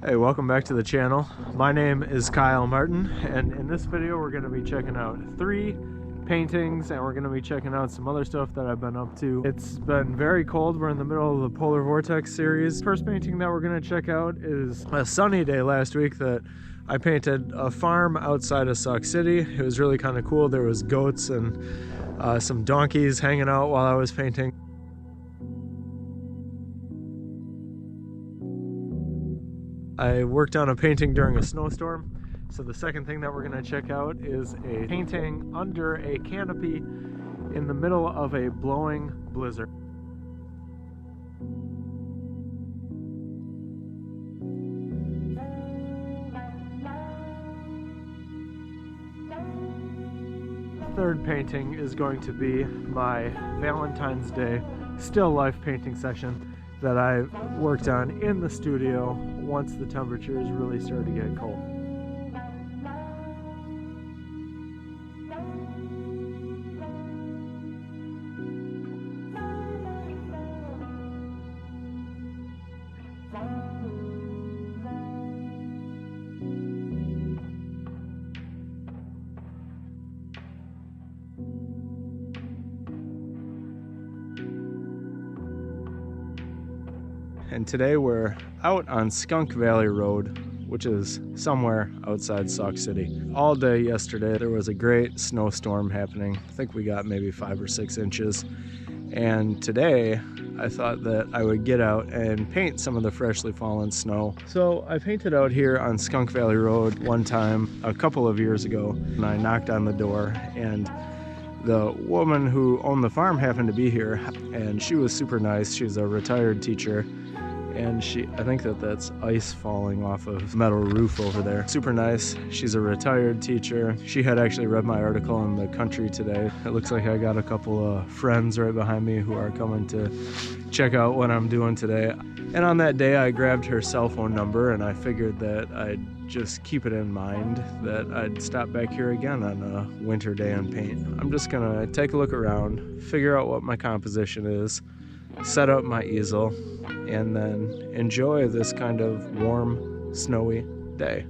Hey, welcome back to the channel. My name is Kyle Martin, and in this video we're going to be checking out 3 paintings, and we're going to be checking out some other stuff that I've been up to. It's been very cold. We're in the middle of the polar vortex series. First painting that we're going to check out is a sunny day last week that I painted a farm outside of Sauk City. It was really kind of cool. There was goats and some donkeys hanging out while I was painting. I worked on a painting during a snowstorm, so the second thing that we're going to check out is a painting under a canopy in the middle of a blowing blizzard. The third painting is going to be my Valentine's Day still life painting section that I worked on in the studio once the temperatures really started to get cold. And today we're out on Skunk Valley Road, which is somewhere outside Sauk City. All day yesterday there was a great snowstorm happening. I think we got maybe 5 or 6 inches. And today I thought that I would get out and paint some of the freshly fallen snow. So I painted out here on Skunk Valley Road one time a couple of years ago, and I knocked on the door, and the woman who owned the farm happened to be here, and she was super nice. She's a retired teacher. And I think that's ice falling off of metal roof over there. Super nice. She's a retired teacher. She had actually read my article in the Country today. It looks like I got a couple of friends right behind me who are coming to check out what I'm doing today. And on that day I grabbed her cell phone number, and I figured that I'd just keep it in mind that I'd stop back here again on a winter day and paint. I'm just gonna take a look around, figure out what my composition is, set up my easel, and then enjoy this kind of warm, snowy day.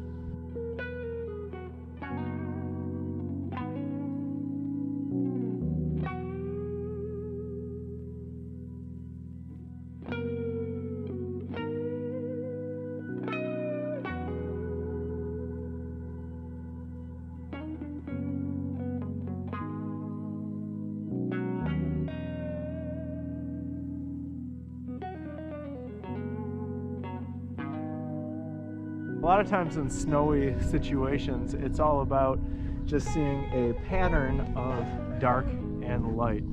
A lot of times in snowy situations, it's all about just seeing a pattern of dark and light.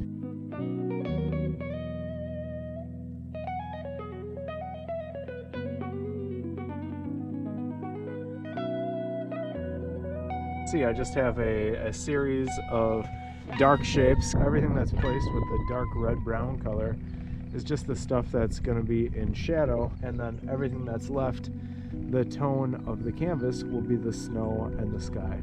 See, I just have a series of dark shapes. Everything that's placed with the dark red-brown color is just the stuff that's going to be in shadow, and then everything that's left, the tone of the canvas, will be the snow and the sky.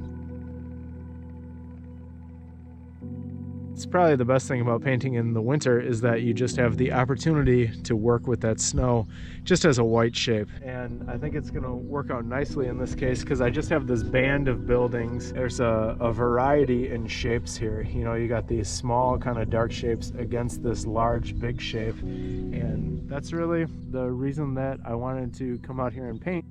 It's probably the best thing about painting in the winter is that you just have the opportunity to work with that snow just as a white shape. And I think it's going to work out nicely in this case because I just have this band of buildings. There's a variety in shapes here. You know, you got these small kind of dark shapes against this large big shape. And that's really the reason that I wanted to come out here and paint.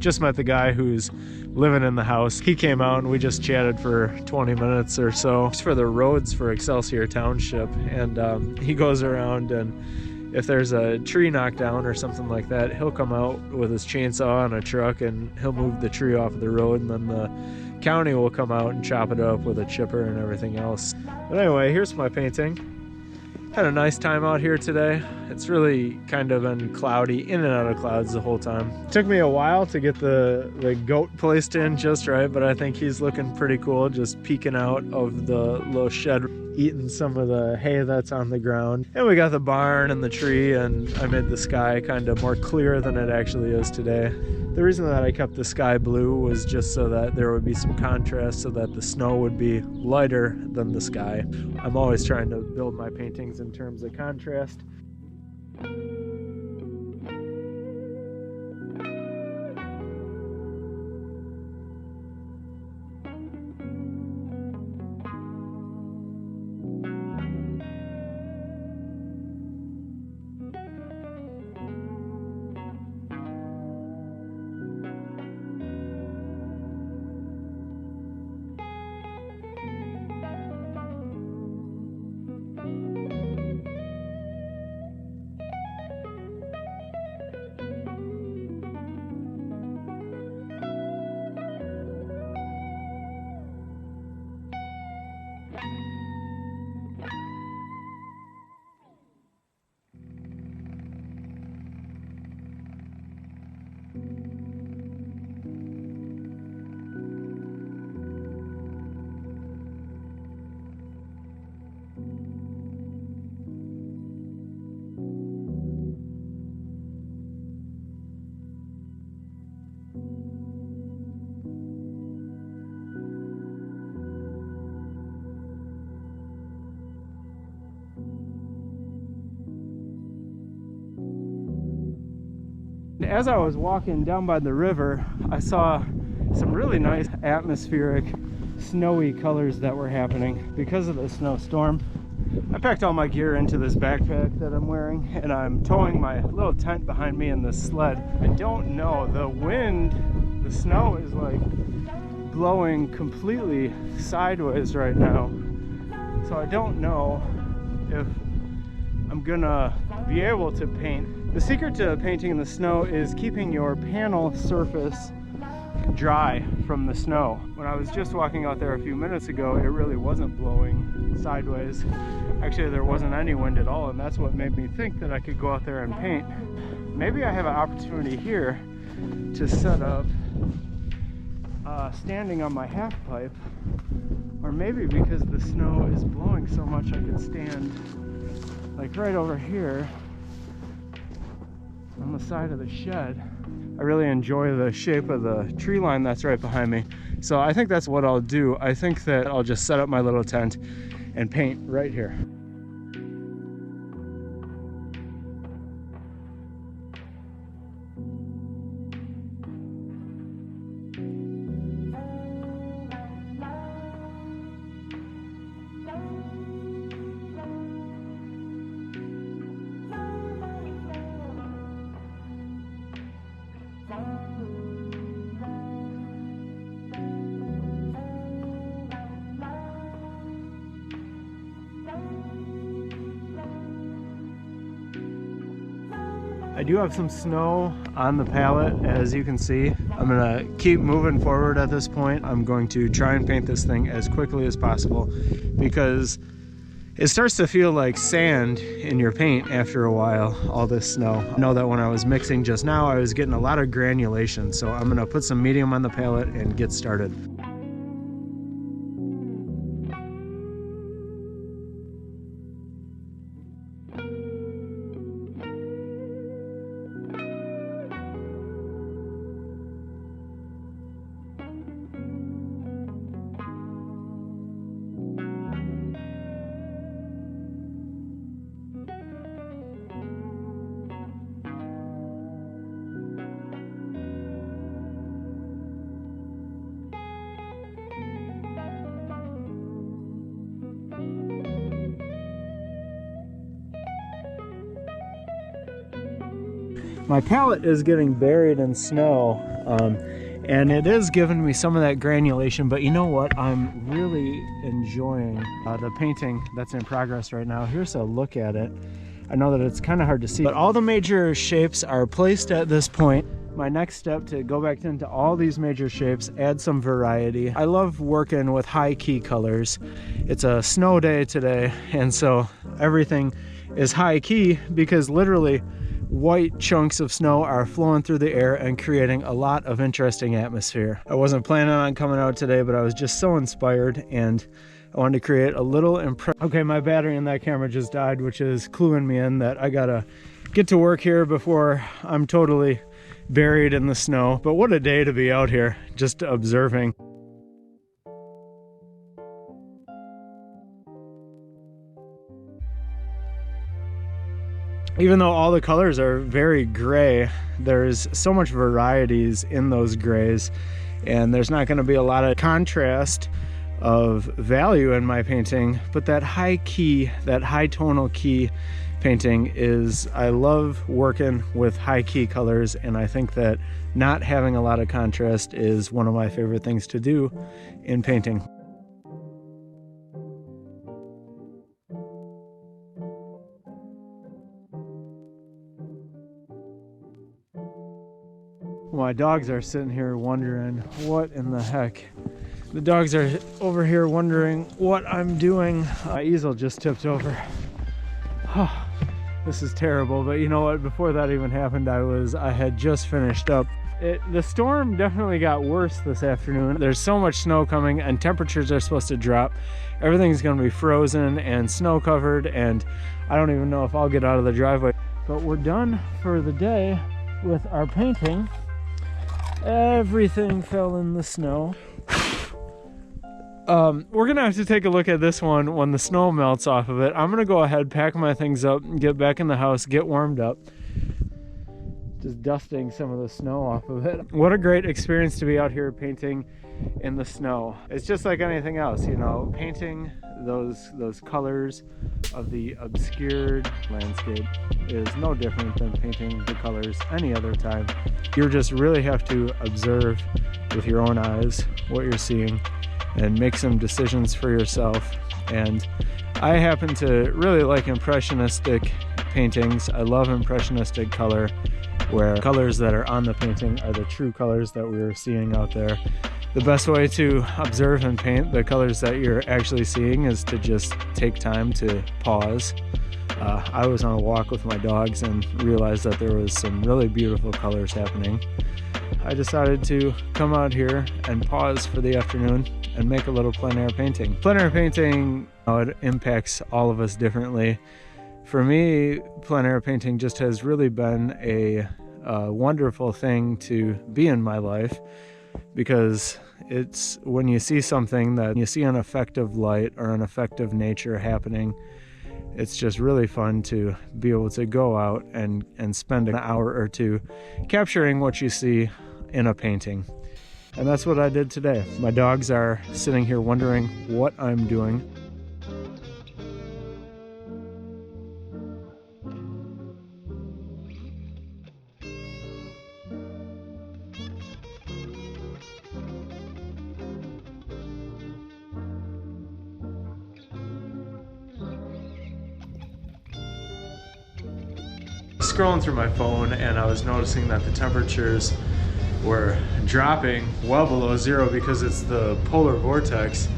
just met the guy who's living in the house. He came out and we just chatted for 20 minutes or so. It's for the roads for Excelsior Township, and he goes around, and if there's a tree knocked down or something like that, he'll come out with his chainsaw on a truck and he'll move the tree off of the road, and then the county will come out and chop it up with a chipper and everything else. But anyway, here's my painting. Had a nice time out here today. It's really kind of been cloudy, in and out of clouds the whole time. It took me a while to get the goat placed in just right, but I think he's looking pretty cool, just peeking out of the little shed, eating some of the hay that's on the ground. And we got the barn and the tree, and I made the sky kind of more clear than it actually is today. The reason that I kept the sky blue was just so that there would be some contrast, so that the snow would be lighter than the sky. I'm always trying to build my paintings in terms of contrast. As I was walking down by the river, I saw some really nice atmospheric snowy colors that were happening because of the snowstorm. I packed all my gear into this backpack that I'm wearing, and I'm towing my little tent behind me in this sled. I don't know, the wind, the snow is like blowing completely sideways right now. So I don't know if I'm gonna be able to paint. The secret to painting in the snow is keeping your panel surface dry from the snow. When I was just walking out there a few minutes ago, it really wasn't blowing sideways. Actually, there wasn't any wind at all, and that's what made me think that I could go out there and paint. Maybe I have an opportunity here to set up standing on my half pipe, or maybe because the snow is blowing so much, I could stand like right over here on the side of the shed. I really enjoy the shape of the tree line that's right behind me. So I think that's what I'll do. I think that I'll just set up my little tent and paint right here. I do have some snow on the palette, as you can see. I'm gonna keep moving forward at this point. I'm going to try and paint this thing as quickly as possible because it starts to feel like sand in your paint after a while, all this snow. I know that when I was mixing just now, I was getting a lot of granulation, so I'm gonna put some medium on the palette and get started. My palette is getting buried in snow, and it is giving me some of that granulation, but you know what? I'm really enjoying the painting that's in progress right now. Here's a look at it. I know that it's kind of hard to see, but all the major shapes are placed at this point. My next step to go back into all these major shapes, add some variety. I love working with high key colors. It's a snow day today, and so everything is high key because literally white chunks of snow are flowing through the air and creating a lot of interesting atmosphere. I wasn't planning on coming out today, but I was just so inspired and I wanted to create a little Okay, my battery in that camera just died, which is cluing me in that I gotta get to work here before I'm totally buried in the snow. But what a day to be out here, just observing. Even though all the colors are very gray, there's so much varieties in those grays, and there's not going to be a lot of contrast of value in my painting, but that high key, that high tonal key painting is, I love working with high key colors, and I think that not having a lot of contrast is one of my favorite things to do in painting. My dogs are sitting here wondering what in the heck. The dogs are over here wondering what I'm doing. My easel just tipped over. This is terrible, but you know what? Before that even happened, I had just finished up. The storm definitely got worse this afternoon. There's so much snow coming and temperatures are supposed to drop. Everything's gonna be frozen and snow covered, and I don't even know if I'll get out of the driveway. But we're done for the day with our painting. Everything fell in the snow. We're gonna have to take a look at this one when the snow melts off of it. I'm gonna go ahead, pack my things up, get back in the house, get warmed up. Just dusting some of the snow off of it. What a great experience to be out here painting in the snow. It's just like anything else, you know, painting those colors of the obscured landscape is no different than painting the colors any other time. You just really have to observe with your own eyes what you're seeing and make some decisions for yourself. And I happen to really like impressionistic paintings. I love impressionistic color, where colors that are on the painting are the true colors that we're seeing out there. The best way to observe and paint the colors that you're actually seeing is to just take time to pause. I was on a walk with my dogs and realized that there was some really beautiful colors happening. I decided to come out here and pause for the afternoon and make a little plein air painting. Plein air painting, it impacts all of us differently. For me, plein air painting just has really been a wonderful thing to be in my life, because it's when you see something that you see an effect of light or an effect of nature happening, it's just really fun to be able to go out and spend an hour or two capturing what you see in a painting. And that's what I did today. My dogs are sitting here wondering what I'm doing. Scrolling through my phone, and I was noticing that the temperatures were dropping well below zero because it's the polar vortex.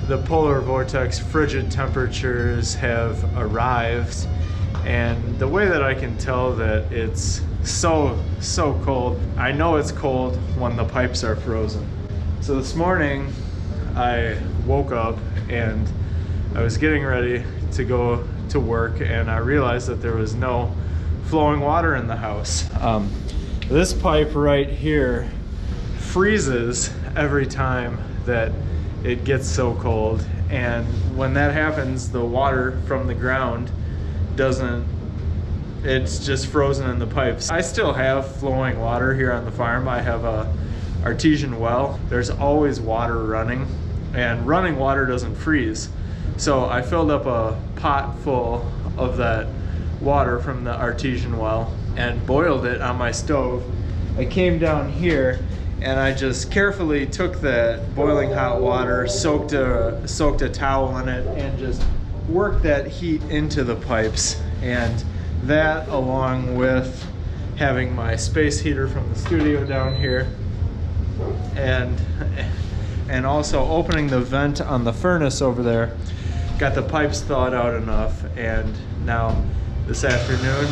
The polar vortex frigid temperatures have arrived, and the way that I can tell that it's so cold, I know it's cold when the pipes are frozen. So this morning I woke up and I was getting ready to go to work, and I realized that there was no flowing water in the house. This pipe right here freezes every time that it gets so cold, and when that happens, the water from the ground it's just frozen in the pipes. I still have flowing water here on the farm. I have a artesian well. There's always water running, and running water doesn't freeze. So I filled up a pot full of that water from the artesian well, and boiled it on my stove. I came down here and I just carefully took that boiling hot water, soaked a towel in it, and just worked that heat into the pipes. And that, along with having my space heater from the studio down here, and also opening the vent on the furnace over there, got the pipes thawed out enough. And now this afternoon,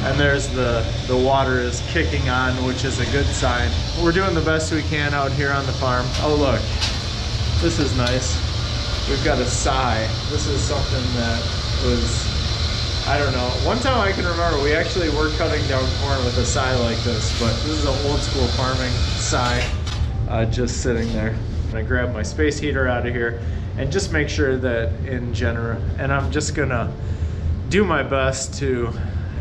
and there's the water is kicking on, which is a good sign. We're doing the best we can out here on the farm. Oh look, this is nice. We've got a sigh. This is something that was, I don't know, one time I can remember we actually were cutting down corn with a sigh like this, but this is an old school farming sigh, just sitting there. And I grab my space heater out of here and just make sure that in general, and I'm just gonna do my best to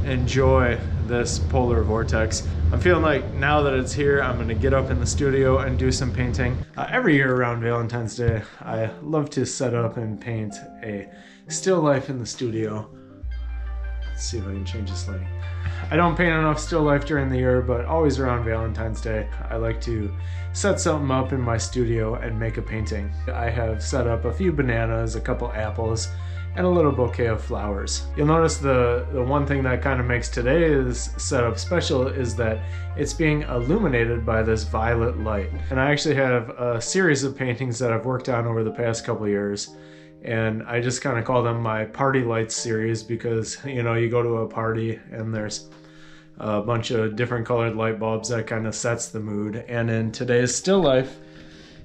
enjoy this polar vortex. I'm feeling like now that it's here, I'm gonna get up in the studio and do some painting. Every year around Valentine's Day, I love to set up and paint a still life in the studio. Let's see if I can change this lighting. I don't paint enough still life during the year, but always around Valentine's Day, I like to set something up in my studio and make a painting. I have set up a few bananas, a couple apples, and a little bouquet of flowers. You'll notice the one thing that kind of makes today's setup special is that it's being illuminated by this violet light. And I actually have a series of paintings that I've worked on over the past couple of years, and I just kind of call them my party lights series because, you know, you go to a party and there's a bunch of different colored light bulbs that kind of sets the mood. And in today's still life,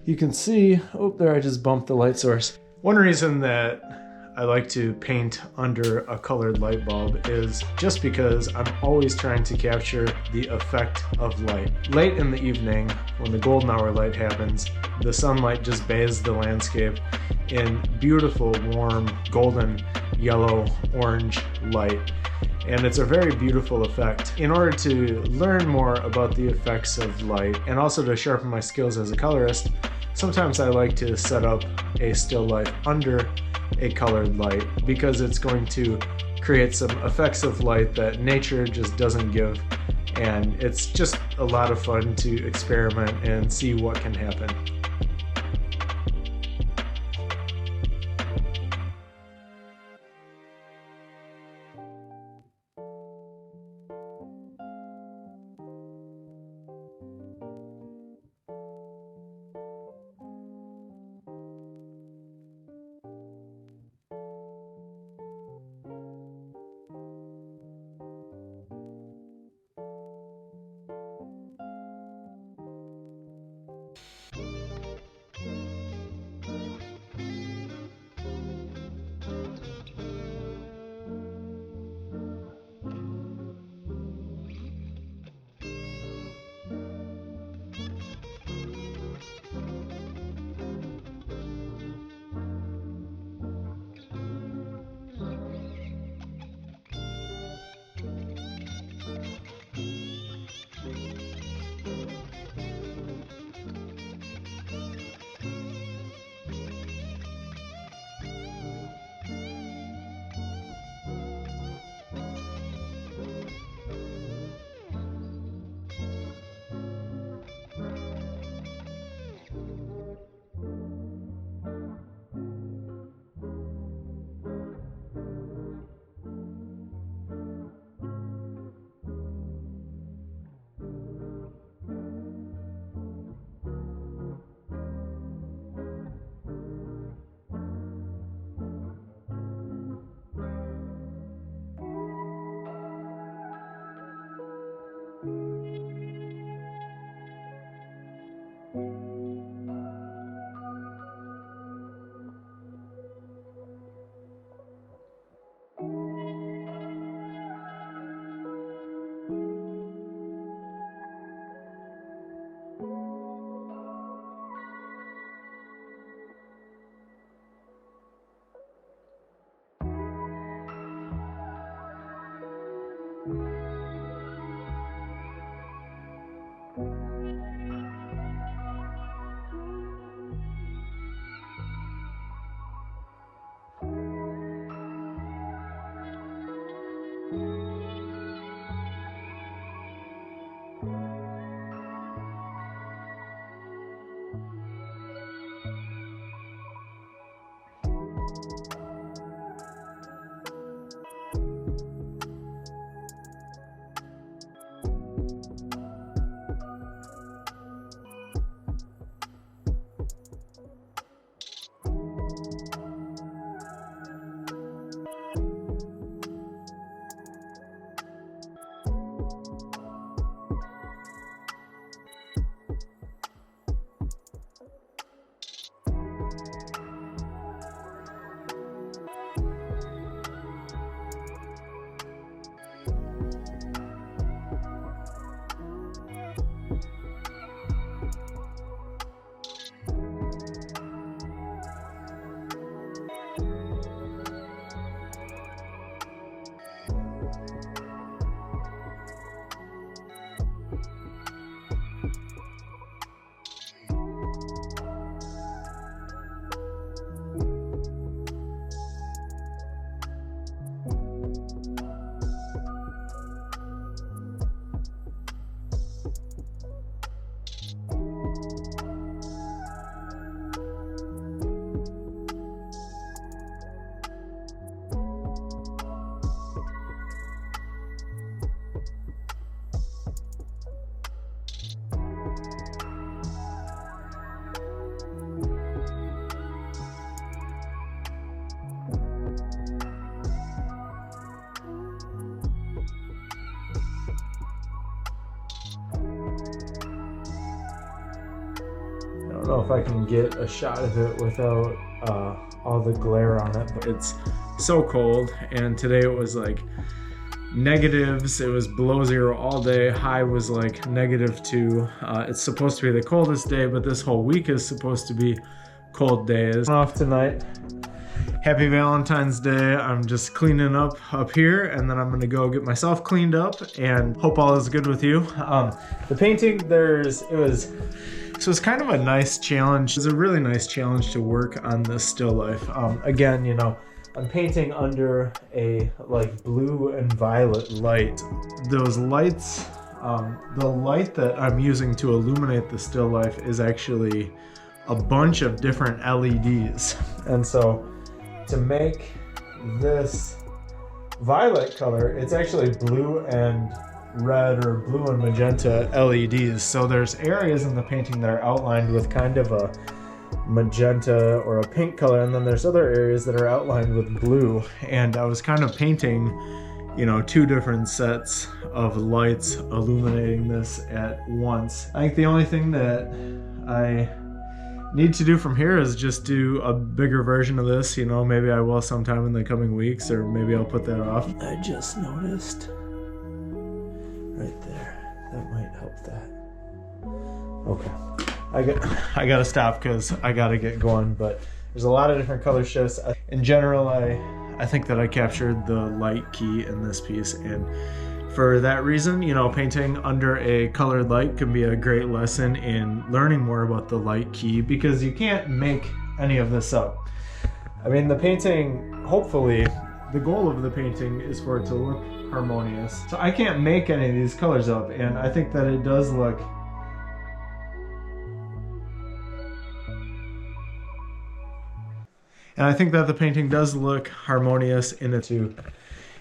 you can see, oh, there I just bumped the light source. One reason that I like to paint under a colored light bulb is just because I'm always trying to capture the effect of light. Late in the evening, when the golden hour light happens, the sunlight just bathes the landscape in beautiful, warm, golden, yellow, orange light. And it's a very beautiful effect. In order to learn more about the effects of light and also to sharpen my skills as a colorist, sometimes I like to set up a still life under a colored light because it's going to create some effects of light that nature just doesn't give, and it's just a lot of fun to experiment and see what can happen. don't know if I can get a shot of it without all the glare on it, but it's so cold. And today it was like negatives. It was below zero all day. High was like -2. It's supposed to be the coldest day, but this whole week is supposed to be cold days. Off tonight. Happy Valentine's Day. I'm just cleaning up here, and then I'm gonna go get myself cleaned up and hope all is good with you. The painting, it was kind of a nice challenge. It was a really nice challenge to work on this still life. Again, you know, I'm painting under a like blue and violet light. Those lights, the light that I'm using to illuminate the still life is actually a bunch of different LEDs. And so to make this violet color, it's actually blue and red or blue and magenta LEDs. So there's areas in the painting that are outlined with kind of a magenta or a pink color, and then there's other areas that are outlined with blue. And I was kind of painting, you know, two different sets of lights illuminating this at once. I think the only thing that I need to do from here is just do a bigger version of this. You know, maybe I will sometime in the coming weeks, or maybe I'll put that off. I just noticed right there, that might help that. Okay, I gotta stop because I gotta get going, but there's a lot of different color shifts. In general, I think that I captured the light key in this piece, and for that reason, you know, painting under a colored light can be a great lesson in learning more about the light key, because you can't make any of this up. I mean, the painting, hopefully, the goal of the painting is for it to look harmonious. So I can't make any of these colors up, and I think that it does look And I think that the painting does look harmonious in it too.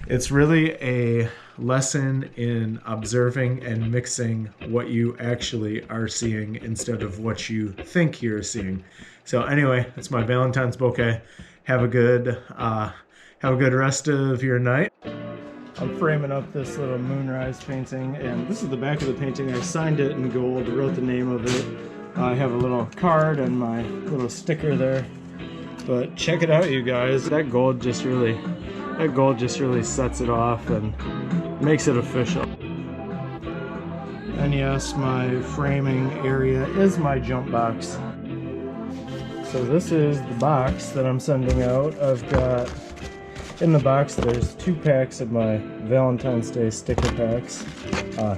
It's really a lesson in observing and mixing what you actually are seeing instead of what you think you're seeing. So anyway, that's my Valentine's bouquet. Have a good rest of your night. I'm framing up this little moonrise painting, and this is the back of the painting. I signed it in gold, wrote the name of it. I have a little card and my little sticker there. But check it out, you guys. That gold just really sets it off and makes it official. And yes, my framing area is my jump box. So this is the box that I'm sending out. I've got, in the box, there's 2 packs of my Valentine's Day sticker packs.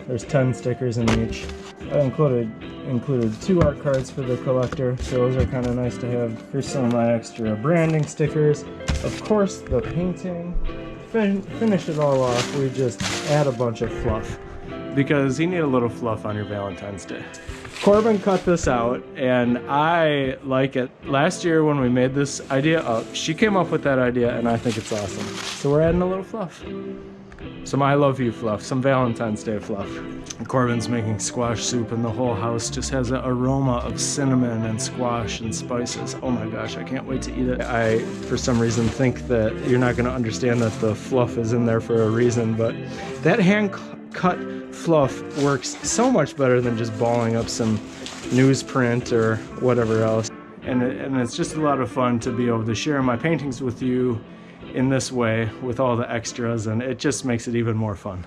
There's 10 stickers in each. I included 2 art cards for the collector, so those are kind of nice to have. Here's some of my extra branding stickers. Of course, the painting. Finish it all off, we just add a bunch of fluff, because you need a little fluff on your Valentine's Day. Corbin cut this out, and I like it. Last year when we made this idea up, she came up with that idea, and I think it's awesome. So we're adding a little fluff. Some I love you fluff, some Valentine's Day fluff. Corbin's making squash soup, and the whole house just has an aroma of cinnamon and squash and spices. Oh my gosh, I can't wait to eat it. I, for some reason, think that you're not gonna understand that the fluff is in there for a reason, but that hand-cut fluff works so much better than just balling up some newsprint or whatever else. And it's just a lot of fun to be able to share my paintings with you in this way with all the extras, and it just makes it even more fun.